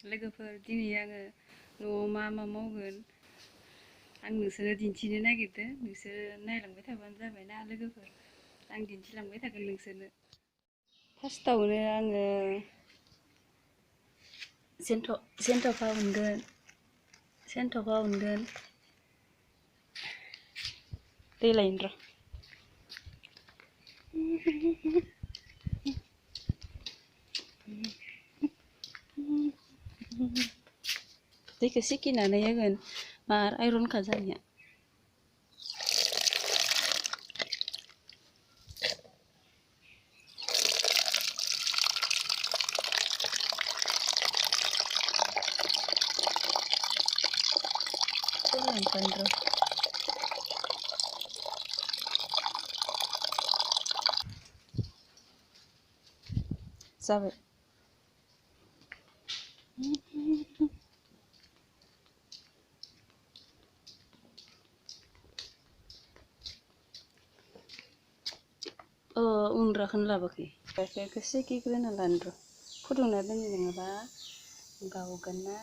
लोगोफोर दिनै आङो न'आव मा मावगोन आं नोंसोरनो दिन्थिनो नागिरदों। नोंसोरो नायलांबाय थाबानो जाबायना लोगोफोर, आं दिन्थिलांबाय थागोन नोंसोरनो। फार्स्टआवनो आङो जेन्थ'खा उनगोन दै लायनो र'। दैखौ सिखिनानै होगोन मार आइरनखा जानिया। जाबाय। उनग्राखौनो लाबोखै। गाइखेरखौ सेखिग्रोना लानो र', फुदुंना दोननि नङाबा गावगोन ना।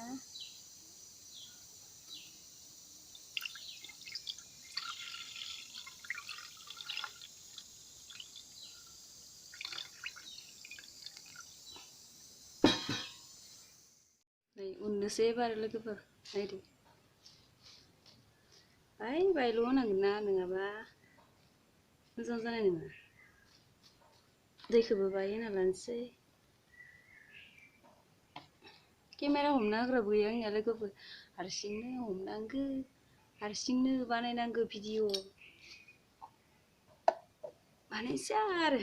नै उननोसै एबार लोगोफोर, नायदो। बायल' होनांगोन ना, नङाबा मोजां जानाय नङा। दैखौबो बाय होना लानोसै। केमेरा हमना होग्राबो गैया आंनिया लोगोफोर, हारसिंनो हमनांगो, हारसिंनो बानायनांगो भिडिअ। बानायसै आरो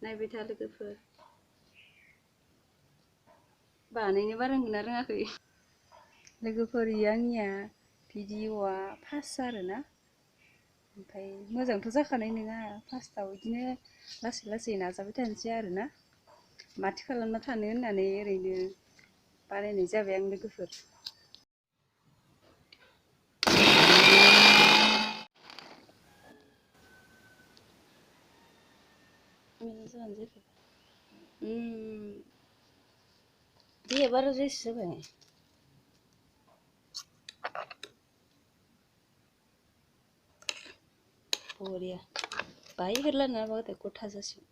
नायबाय था लोगोफोर। बानायनो बारा रोंगोना रोङाखै लोगोफोर, इयो आंनिया भिडिअआ फार्स्ट आरोना। ओमफ्राय मोजांथ' जाखानाय नङा फार्स्टआव, बिदिनो लासै लासै नाजाबाय थानोसै आरोना। माथो खालामना थानो होननानै ओरैनो बानायनाय जाबाय आं लोगोफोर। दैया बाराद्रायसो जाबाय। बरिया बाहाय होदलाना होबा गथा जासिगोन।